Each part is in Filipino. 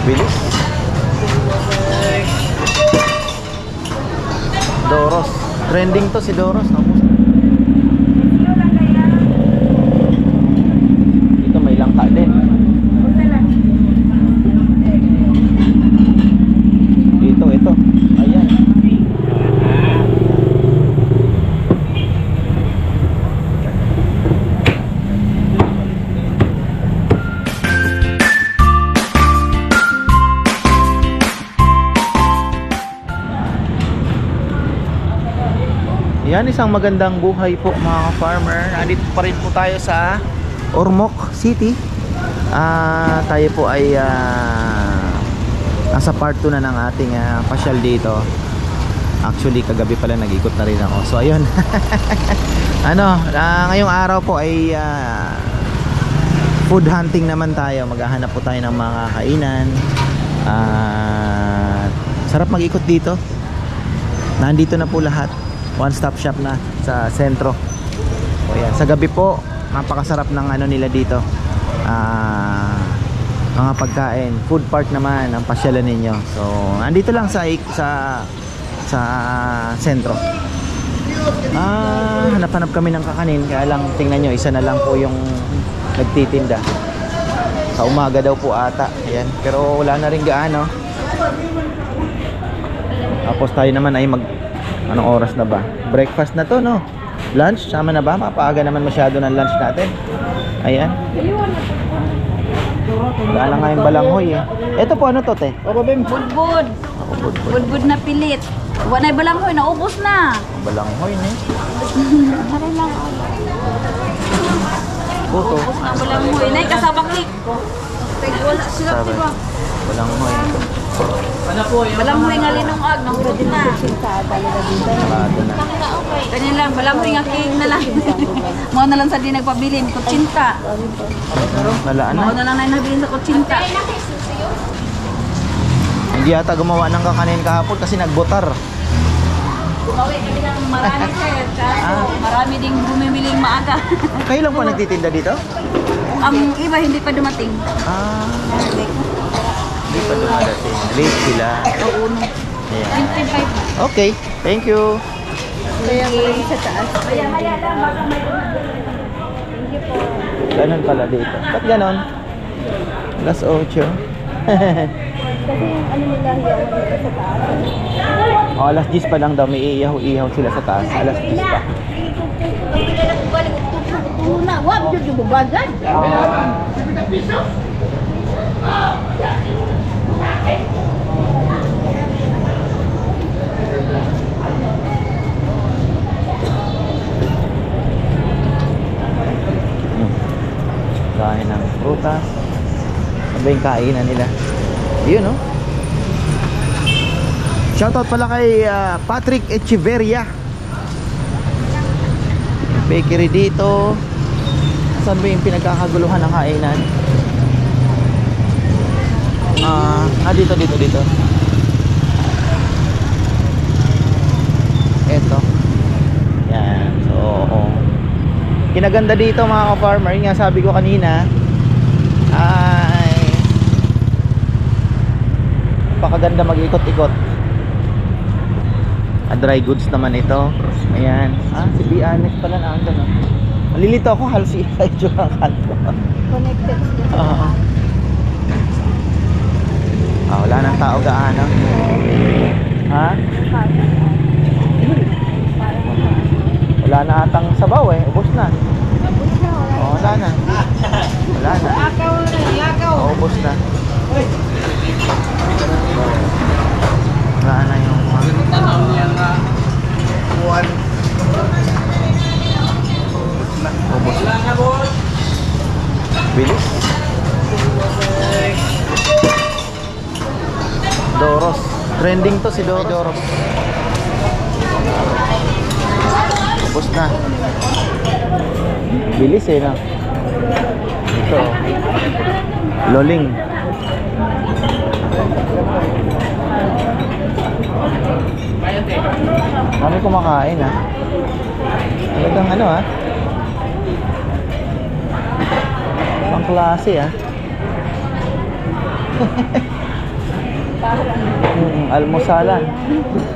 Bilis. Doros. Trending to si Doros. Dito may langka din. Dito, ito. Ayan. Yan, isang magandang buhay po mga farmer. Nandito pa rin po tayo sa Ormoc City. Tayo po ay nasa part 2 na ng ating pasyal dito. Actually kagabi pala nag-ikot na rin ako. So ayun. Ngayong araw po ay food hunting naman tayo. Maghahanap po tayo ng mga kainan. Sarap mag-ikot dito. Nandito na po lahat. One stop shop na sa sentro. O yan. Sa gabi po, napakasarap ng nila dito. Mga pagkain, food park naman ang pasyalan ninyo. So, andito lang sa sentro. Hanap-hanap kami ng kakanin, kaya lang tingnan nyo, isa na lang po yung nagtitinda. Sa umaga daw po ata. Ayan. Pero wala na rin gaano. Tapos tayo naman ay anong oras na ba? Breakfast na to, no? Lunch, sama na ba? Mapaaga naman masyado ng lunch natin. Ayan. Wala na nga yung balanghoy eh. Ito po, ano to, te? Budbud. Budbud na pilit. Wala na balanghoy, naubos na. Balanghoy, ne? Aray lang. Puto. Ubos na balanghoy. Nay, kasabaklik. Wala sila, diba? Balanghoy. Balanghoy nga linungag, naubos na. Sarado na. Ganyan lang, balanghoy nga king na lang. Mga na lang sa di nagpabilin, kutsinta. Nalaan na. Mga na lang na nabilin sa kutsinta. Hindi yata gumawa ng kakanin kahapon kasi nagbotar. Bumawi kami ng marami sir. Kaso marami ding bumibiling maaga. Kayo lang pa nagtitinda dito? Ang iba hindi pa dumating. Hindi pa dumadating. Late sila. Oo. Ayan. 25. Okay, thank you. Kaya pala sa taas. Kaya lang, baka may dumating. Thank you po. Ganon pala dito. Ba't ganon? Alas 8. Kasi yung ano nila, hiyawan nila sa taas. Alas 10 pa lang daw. May iihaw sila sa taas. Alas 10 pa. Wag jud yung bubagan. Kain ng prutas. Ano yung kainan nila? Yun, no? Shoutout pala kay Patrick Echeverria. Bakery dito. Saan ba yung pinagkakaguluhan ng kainan? Dito. Eto. Yan. So, kinaganda dito mga ka-farmer, nga sabi ko kanina, ay napakaganda mag-ikot-ikot. Dry goods naman ito. Ayan. Si Bianex pala na andun. Malilito ako, halos i-idyo ang kanto. Connected sila. Wala nang tao gaano. Ha? Wala na atang sabaw eh. Ubos na. Wala na. Ubos na. Wala na yung ubos na. Bilis. Doros. Trending to si Doros. Ubos na. Bilis eh, no? Ito. Loling. Kami kumakain, ha? Talagang ano, ha? Pang klase, ha? Almusalan.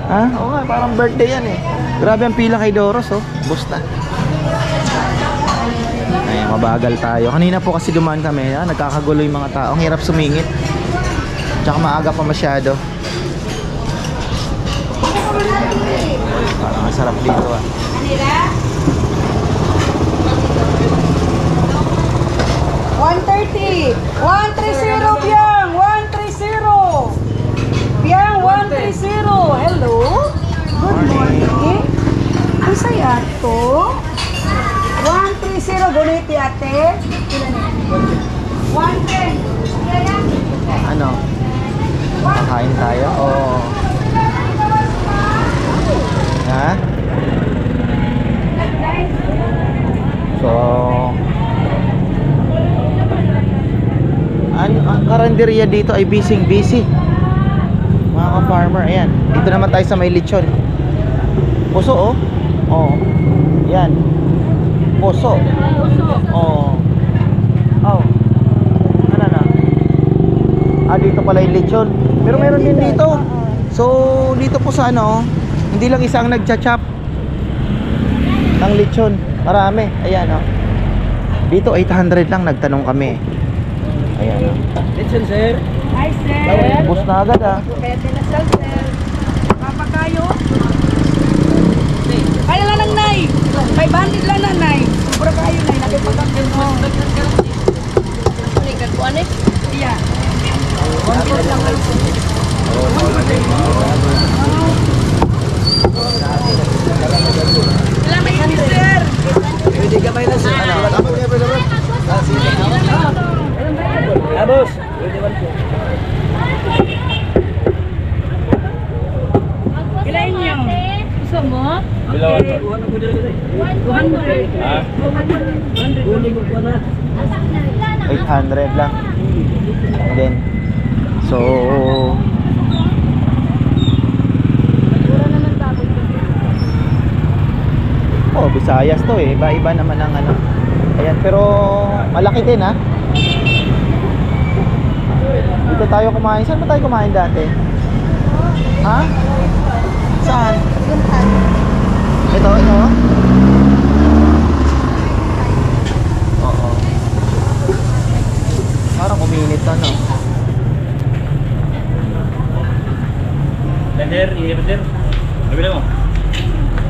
Ha? Oo nga, parang birthday yan eh. Grabe ang pila kay Doros, oh. Bus na. Ay, mabagal tayo. Kanina po kasi dumaan kami, ha? Nagkakagulo yung mga tao. Ang hirap sumingit. Tsaka maaga pa masyado. Parang masarap dito, ah. 130. 130, Biang. 130. Biang, 130. Hello. Good morning. Ang saya to. 130. Guniti ate. 110. Ano? Kakain tayo? Oo. Ha? So, ang karinderya dito ay busy. Mga ka-farmer, ayan. Dito naman tayo sa may lechon. Puso, oh. Oh. Yan. Puso. Oh. Oh. Ano na? Dito pala yung lechon. Pero meron din dito. So, dito po sa ano, hindi lang isang nagcha-chop ng lechon. Marami. Ayan, oh. Dito 800 lang, nagtanong kami. Ayan, oh. Lechon, sir. Hi, sir. Bus na agad, ah. Pwede na, sir. Papakayo. Kaya lang ng nay. 500 lang na, nay. Sobra kayo, nay. Nakipagkakil mo. Iya. 100 lang. Ilang may hindi, sir? Hindi ka may nasa. Ano? Dapat nga pala naman. Sige. Boss. Ilan nyo? Gusto mo? Bilawan pa. 200. Ha? 800 lang. And then, so, oh, Visayas to eh. Iba-iba naman ang ano. Ayan, pero malaki din, ha. Dito tayo kumain. Saan ba tayo kumain dati? Ha? Saan? Ito. Oo. Parang uminit na, no? Lender, iya bener. Lebih dong.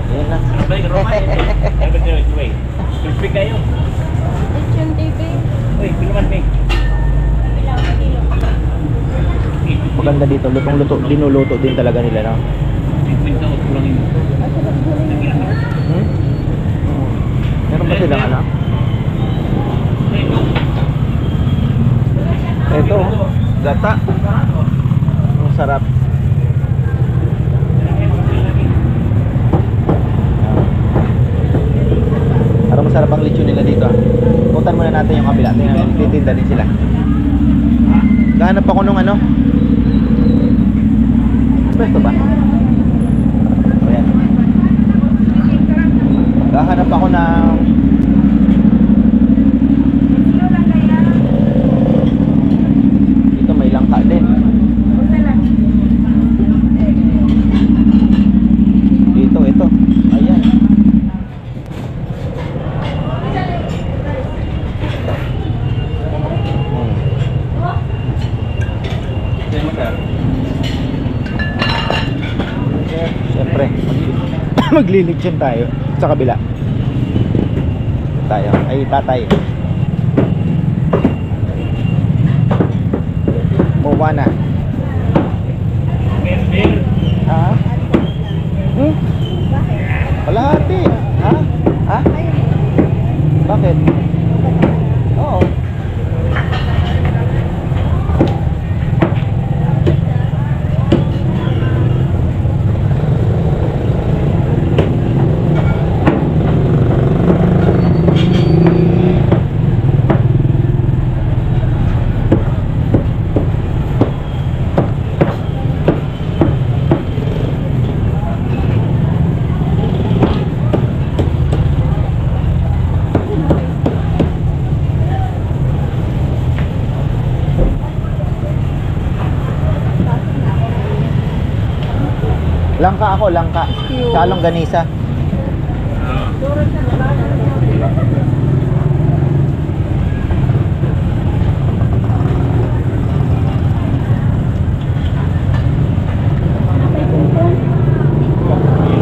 Ayan na. Balik ke rumah ya. Yang bener gue. Crispy kayo. Lechon TV. Uy, pinuman nih. Maganda dito. Lutong-luto. Dinuluto din talaga nila, no? Minta ulangin. Hmm? Meron ba silang anak? Ito, gata. Ang sarap. Parang masarap ang lechon nila dito. Puntan muna natin yung kabila. Tingnan, titinda din sila. Gahanap ako nung ano. Pwesto ba? Ayan. Gahanap ako ng dito may langka din. Dito, ito. Ayan. Siyempre, maglilitsyon tayo sa kabila. Tayo, ay tatay. Buwa na. Ha? Hmm? Kalahati. Ha? Ha? Bakit? Oo. Langka ako, langka. Sa longganisa.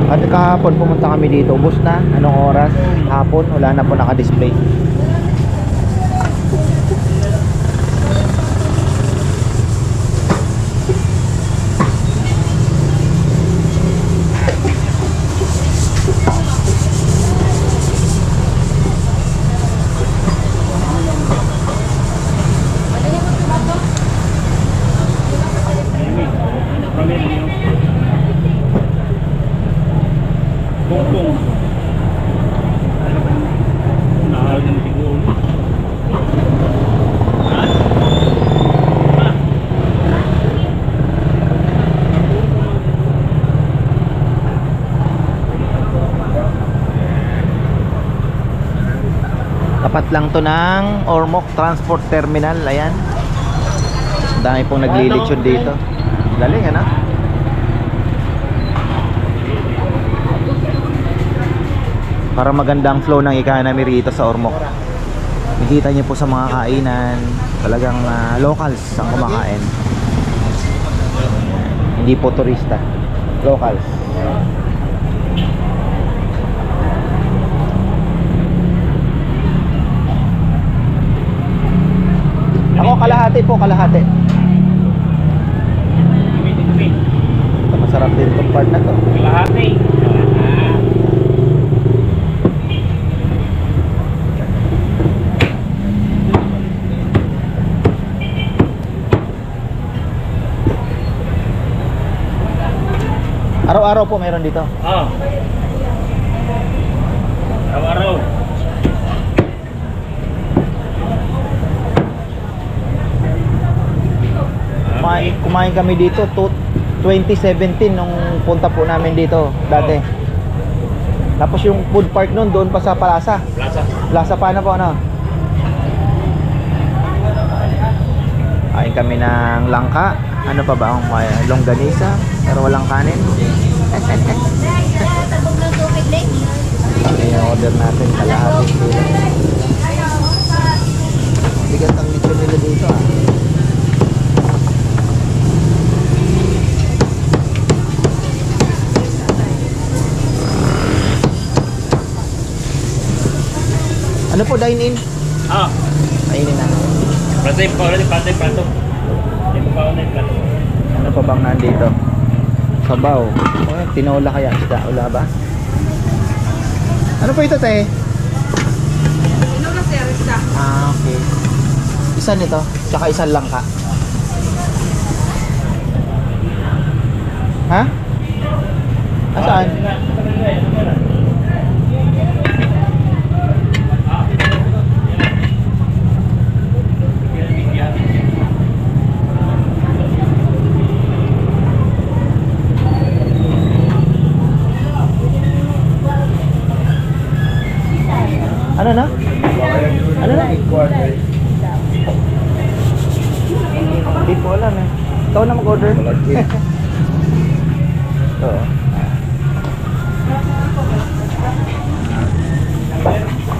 At kahapon pumunta kami dito. Ubus na. Anong oras? Hapon. Wala na po naka-display. Bongkong. Ano ba? Nakahal ng siguro. Tapat lang to ng Ormoc Transport Terminal. Ayan. Dami pong naglilitsyon dito. Galing ano? Para magandang flow ng economy rito sa Ormoc. Nakikita niyo po sa mga kainan, talagang locals ang kumakain. Hindi po turista. Locals. Ako kalahati po, kalahati. Ito, masarap din itong part na to. Kalahati. Araw-araw po meron dito. Ah. Araw-araw. Kumain kami dito 2017 nung punta po namin dito dati. Tapos yung food park nun doon pa sa Plaza. Plaza pa na po ano. Kain kami ng langka. Ano pa ba ang longganisa? Pero walang kanin. Ay, order natin kalahati kilo. Bigat ang lechon nila dito ah. Ano po, dine-in? Ah. Kainin na. Plato. Ito pa ulit plato. Ano pa bang nandito? Sabaw. Oh, tinola kaya isda. Wala ba? Ano po ito, te? Tinola sir, isa. Ah, okay. Isa nito, tsaka isang langka. Ha? Asaan? Ano na? Ano na? Hindi ko alam eh. Ikaw na mag-order. Oo.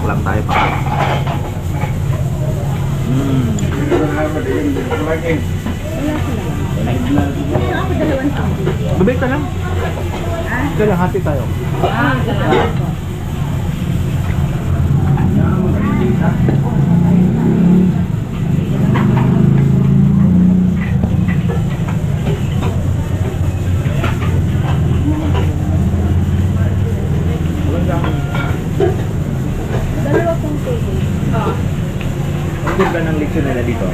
Lang tayo pa. Bibig ka lang. Ito lang, hati tayo. Ang ganda ng lechon nila dito.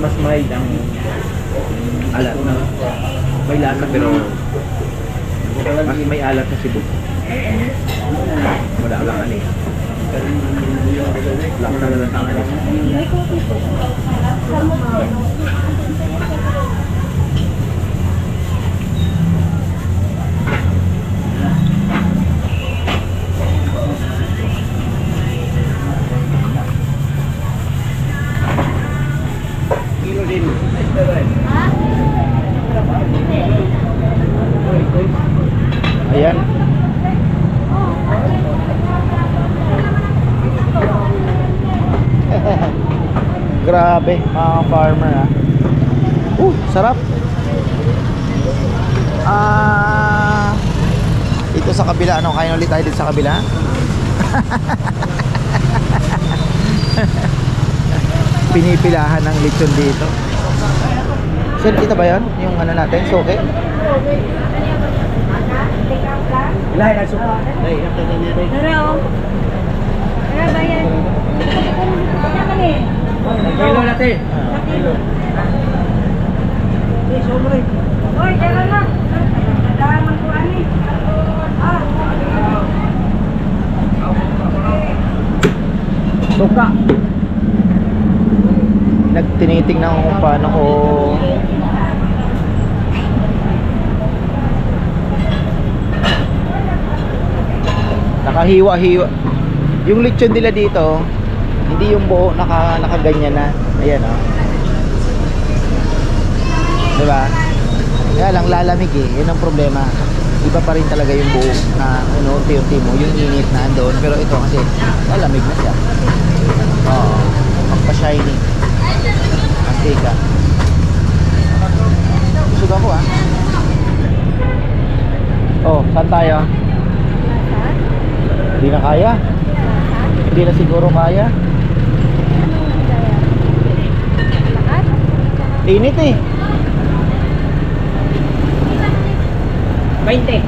Mas mild ang alat na. May lasa pero mas may alat sa Cebu. Wala lang ano eh. Lang na lang sa akin. Kilo din. Ha? Grabe, mga farmer ha. Sarap. Dito sa kabila, ano, kain ulit tayo dito sa kabila. Pinipilahan ng lechon dito. Sir, kita ba yan? Yung ano natin, soke? Ilahi na suka. Dai, after the day. Kilo natin. Kilo. Hoy, tara na. Daman ko ani. Suka. Tinitingnan ko kung paano ko nakahiwa-hiwa. Yung lechon nila dito, hindi yung buo nakaganyan na. Ayan oh. Diba? Kaya lang lalamig eh. Yun ang problema. Iba pa rin talaga yung buo na unti-unti mo. Yung init na andon. Pero ito kasi lalamig na siya. Oo. Magpa-shiny. Mantika. Busog ako ah. Oh, saan tayo? Hindi na kaya. Hindi na siguro kaya. Init eh. 20.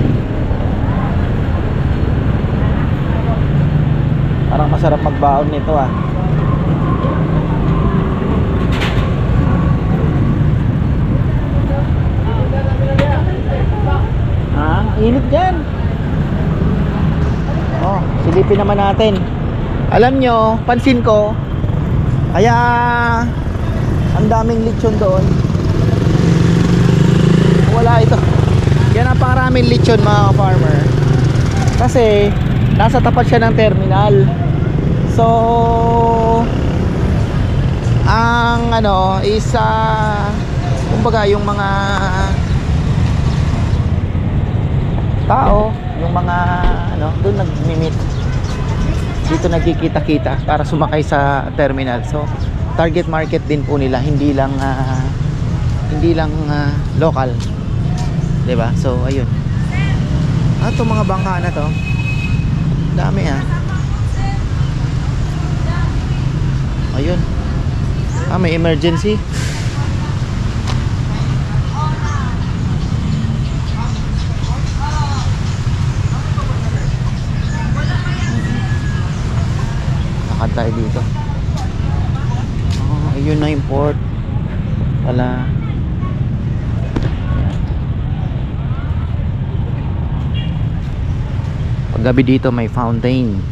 Parang masarap magbaon nito ah. Init dyan. Oh, silipin naman natin. Alam nyo, pansin ko, kaya ang daming lechon doon. Wala ito. Yan ang paraming lechon mga farmer. Kasi nasa tapat siya ng terminal. So ang ano is kumbaga yung mga tao, yung mga ano, doon nagmi-meet. Dito nagkikita-kita para sumakay sa terminal. So target market din po nila, hindi lang local. 'Di ba? So ayun. Itong mga bangka na 'to. Dami ah. Ayun. May emergency. Lakad tayo dito. Ayun na yung port. Wala. Paggabi dito may fountain.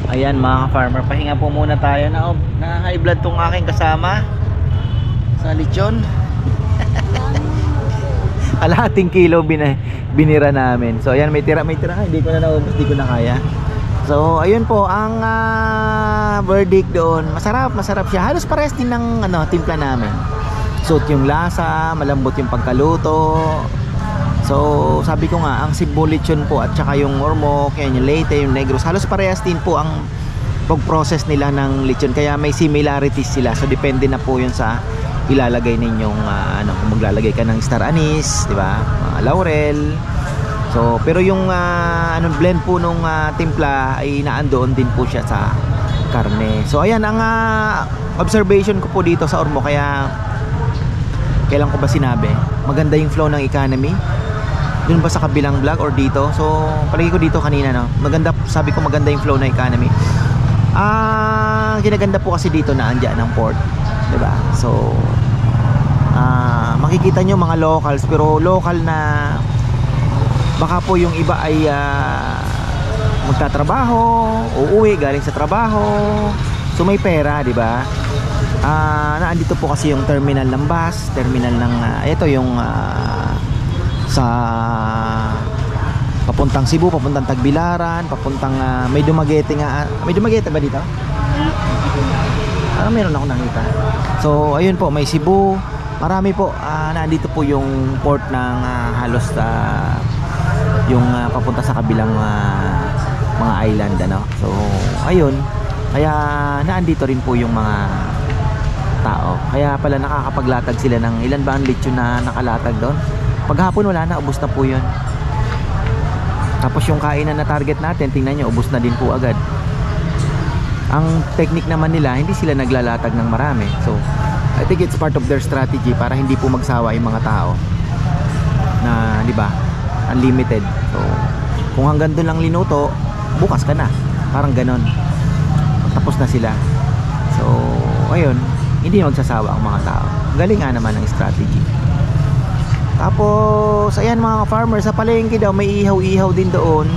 Ayan mga farmer, pahinga po muna tayo na high blood tong aking kasama sa lechon. Kalahating kilo binira namin. So ayan, may tira hindi ko na naubos, hindi ko na kaya. So ayun po ang verdict doon. Masarap siya. Halos parehas din ng timpla namin. Suot yung lasa, malambot yung pagkaluto. So sabi ko nga, ang Cebu lechon po at saka yung Ormoc, yung Leyte, yung Negros, halos parehas din po ang pag-process nila ng lechon. Kaya may similarities sila. So depende na po yun sa ilalagay ninyong kung maglalagay ka ng star anise, di ba? Laurel. So pero yung blend po nung timpla ay naandoon din po siya sa karne. So ayan ang observation ko po dito sa Ormoc. Kaya kailan ko ba sinabi? Maganda yung flow ng economy. Dun ba sa kabilang vlog or dito? So palagi ko dito kanina, no? Maganda, sabi ko maganda yung flow ng economy. Ginaganda po kasi dito na andyan ng port, 'di ba? So makikita nyo mga locals, pero local na baka po yung iba ay magtatrabaho, uuwi galing sa trabaho. So may pera, 'di ba? Naandito po kasi yung terminal ng bus, terminal ng ito yung sa papuntang Cebu, papuntang Tagbilaran, papuntang may Dumaguete nga. May Dumaguete ba dito? Meron ako nakita. So ayun po, may Cebu. Marami po. Nandito po yung port ng halos yung papunta sa kabilang mga island, ano. So ayun, kaya naandito rin po yung mga tao. Kaya pala nakakapaglatag sila ng ilan ba ang lechon na nakalatag doon. Paghapon wala na, ubos na po yun. Tapos yung kainan na target natin, tingnan nyo, ubos na din po agad. Ang technique naman nila, hindi sila naglalatag ng marami. So I think it's part of their strategy para hindi po magsawa yung mga tao na, di ba, unlimited. So kung hanggang doon lang linuto, bukas ka na, parang ganon. Tapos na sila. So ayun, hindi magsasawa ang mga tao. Galing nga naman ang strategy. Tapos ayan mga farmers, sa palengke daw may ihaw-ihaw din doon.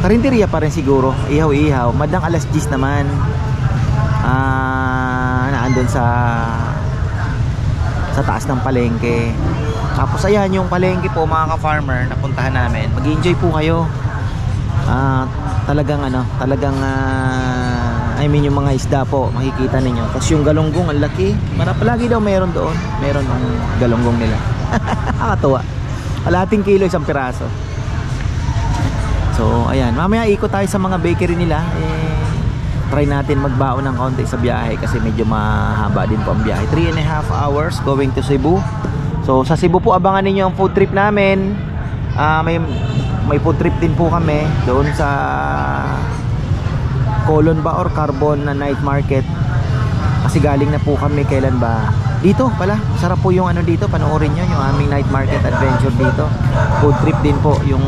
Karinderya pa rin siguro, ihaw-ihaw. Madang alas 10 naman. Naandun sa taas ng palengke. Tapos ayan yung palengke po mga ka-farmer, napuntahan namin. Mag-enjoy po kayo. Talagang I mean yung mga isda po, makikita ninyo. Tapos yung galunggong, ang laki. Palagi daw meron doon. Meron ang galunggong nila. Nakakatuwa. Kalahating kilo, isang piraso. So ayan, mamaya ikot tayo sa mga bakery nila. Try natin magbaon ng konti sa biyahe kasi medyo mahaba din po ang biyahe. 3.5 hours going to Cebu. So sa Cebu po, abangan ninyo ang food trip namin. May food trip din po kami doon sa Colon ba or Carbon na night market. Kasi galing na po kami, kailan ba? Dito pala, sarap po yung ano dito, panoorin nyo yung aming night market adventure dito. Food trip din po, yung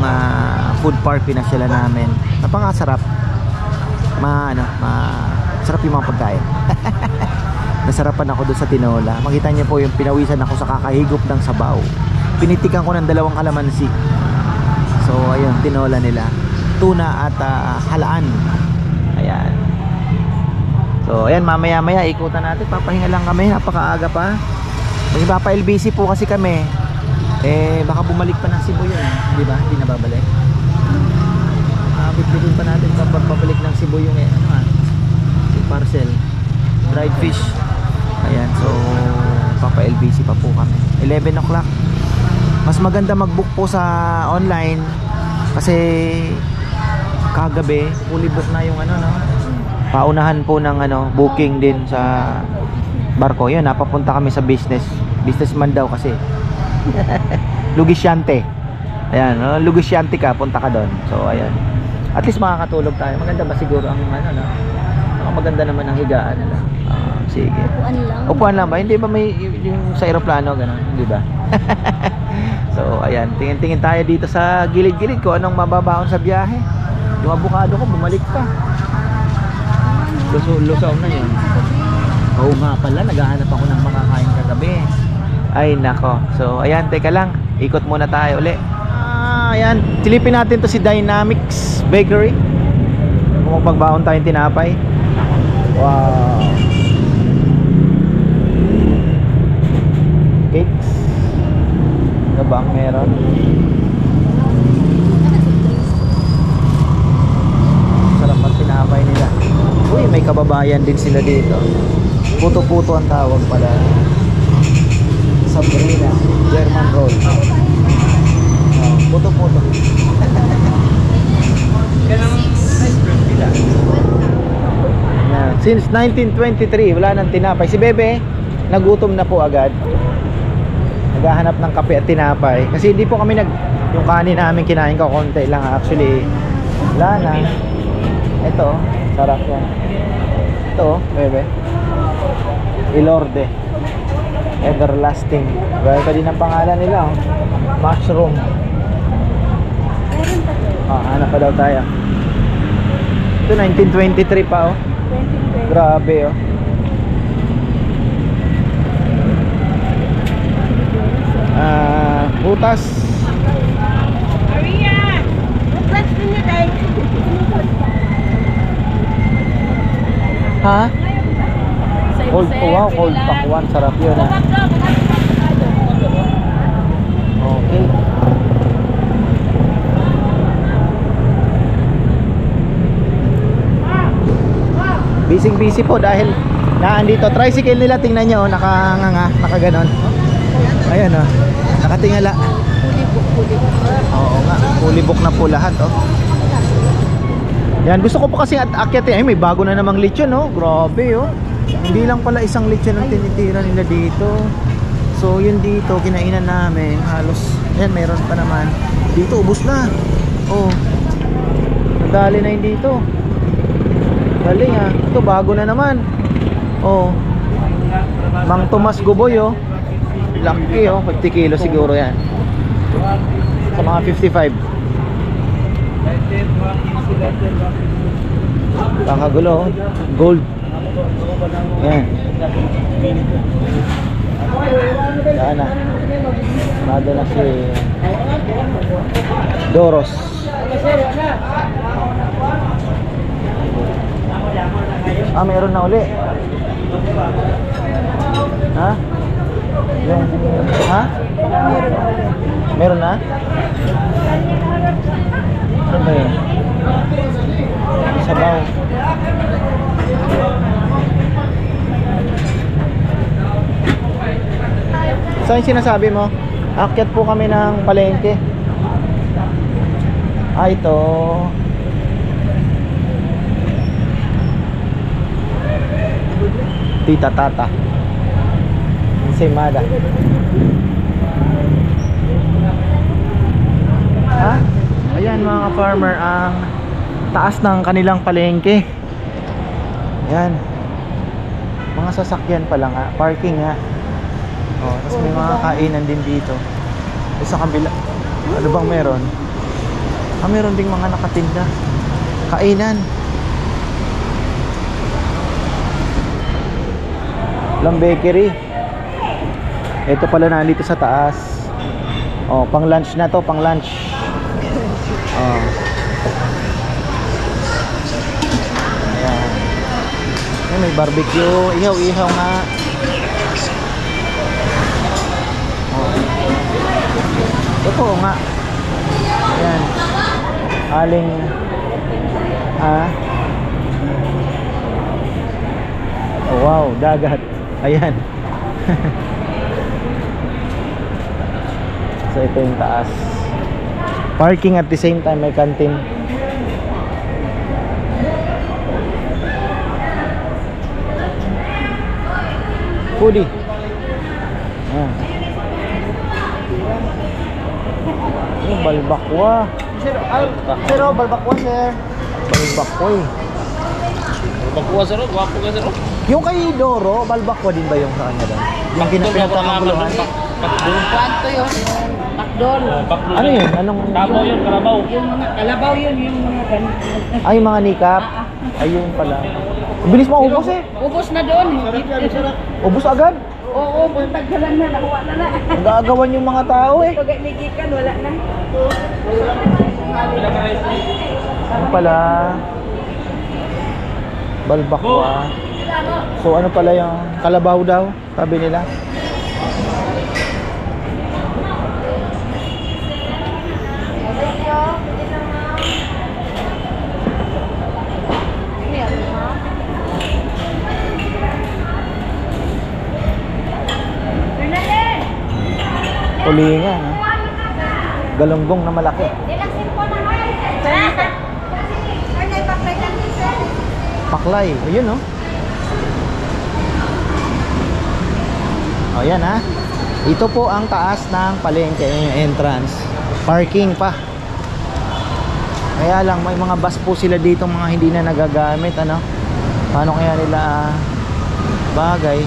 food park pinasyalan namin. Napakasarap. Sarap yung mga pagkain. Nasarapan ako doon sa tinola. Makita niyo po yung pinawisan ako sa kakahigop ng sabaw. Pinitikan ko ng 2 kalamansi. So ayun, tinola nila. Tuna at halaan. Ayan. So ayan, mamaya-maya ikutan natin. Papahinga lang kami, napakaaga pa. Magpapa LBC po kasi kami. Baka bumalik pa ng Cebu yun, di ba? Hindi na babalik. Bitbitin pa natin kapag pabalik ng Cebu yung yung parcel. Dried fish. Ayan, so papa LBC pa po kami. 11 o'clock. Mas maganda mag-book po sa online kasi kagabi fully book na yung paunahan po ng booking din sa barko. Yun, napapunta kami sa businessman daw kasi. Lugisyante. Ayan, lugisyante ka, punta ka doon. So ayan, at least makakatulog tayo. Maganda ba siguro ang maganda naman ang higaan nila. Sige. Upuan lang. Upuan lang ba? Hindi ba may yung sa eroplano gano'n, hindi ba? So ayan, tingin-tingin tayo dito sa gilid-gilid ko anong mababaon sa biyahe. Yung avocado ko bumalik pa. Lusaw na yun. Oo nga pala, naghahanap ako ng makakain kagabi. Ay nako. So ayan, teka lang, ikot muna tayo uli. Ayan, silipin natin to si Dynamics Bakery. Kung magbaon tayong tinapay. Wow. Cakes. Ano bang meron? Sarap ang tinapay nila. Uy, may kababayan din sila dito. Puto-puto ang tawag pala. Sabrina, German roll. Puto-puto. Since 1923, wala nang tinapay. Si Bebe, nagutom na po agad. Naghahanap ng kape at tinapay. Kasi hindi po kami yung kanin namin kinain ko, konti lang actually. Wala na. Ito, sarap yan. Ito, Bebe. Ilorde. Everlasting. Gaya pa din ang pangalan nila. Mushroom. Hanap pa daw tayo. Ito 1923 pa oh. Grabe oh. Butas. Ha? Cold po, wow, cold pakwan, sarap yun ha. Okay. Busy po dahil naandito tricycle nila, tingnan nyo, nakanganga, nakaganon. Ayan oh, nakatingala. Oo nga, fully book na po lahat oh. Yan, gusto ko po kasi akyatin. Ay, may bago na namang lechon oh. Grabe oh. Hindi lang pala isang lechon ang tinitira nila dito. So yun dito, kinainan namin halos, yan, mayroon pa naman. Dito, ubos na. Oh, nadali na yun dito. Galing ha. Ito, bago na naman. Oh, Mang Tomas Guboy oh. Laki oh, 50 kilo siguro yan. Sa mga 55. Kakagulo oh. Gold. Yan. Saan na? Nado na si Doros. Ah, meron na uli. Ha? Ha? Meron na? Ano ba yun? Sabaw. Saan yung sinasabi mo? Akyat po kami ng palengke. Ah, ito. Tita Tata Ensaymada. Ha? Ayan mga farmer, ang taas ng kanilang palengke. Ayan. Mga sasakyan pala nga, parking nga. Oh, tapos may mga kainan din dito. Sa kabila, ano bang meron? Ah, meron ding mga nakatinda. Kainan. Lang bakery. Ito pala nandito sa taas. Oh, pang lunch na to, pang lunch. Oh. Ayan. Ayan, may barbecue, ihaw-ihaw nga. Totoo nga. Ayan. Aling oh, wow, dagat. Ayan. So ito yung taas. Parking at the same time, may canteen. Foodie. Ayan. Balbakwa. Sir, balbakwa, sir. Balbakwa eh. Balbakwa, sir. Guwapo ka, sir. Yung kay Doro, balbakwa din ba yung sa kanya doon? Yung pinagkakaguluhan? Kwanto yun? Pakdol. Ano yun? Anong... Kalabaw yun, kalabaw. Yung mga kalabaw yun, yung mga ganito. Ay, mga nikap. Ayun pala. Bilis mo ubos eh. Ubos na doon. Ubos agad. Oo, buntagdalan na, nakuha na na. Nagagawan yung mga tao eh. Pag nigikan, wala na. Ano pala? Balbakwa. So ano pala yung kalabaw daw, sabi nila. Tulingan, ha? Galunggong na malaki. Paklay, ayun no. O yan ha. Ito po ang taas ng palengke, yung entrance. Parking pa. Kaya lang may mga bus po sila dito, mga hindi na nagagamit, ano. Paano kaya nila bagay?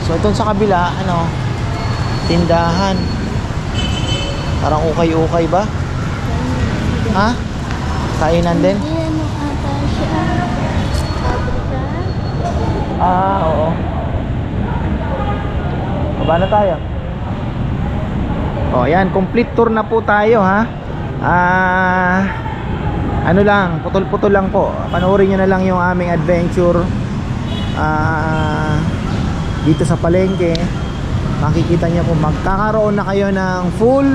So itong sa kabila, ano, tindahan. Parang ukay-ukay ba? Ha? Kainan din? Ah, oo. Baba na tayo. Oh, yan, complete tour na po tayo, ha. Ano lang, putol-putol lang po. Panoorin nyo na lang yung aming adventure dito sa palengke. Makikita nyo po, magkakaroon na kayo ng full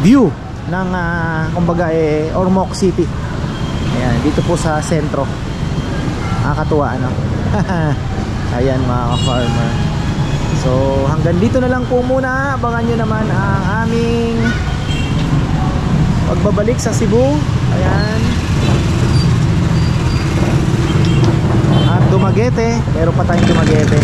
view ng kumbaga Ormoc City. Ayan, dito po sa sentro. Nakakatuwa, ano? Ayan mga ka-farmer. So hanggang dito na lang po muna. Abangan nyo naman ang aming pagbabalik sa Cebu. Ayan. At Dumaguete. Meron pa tayong Dumaguete.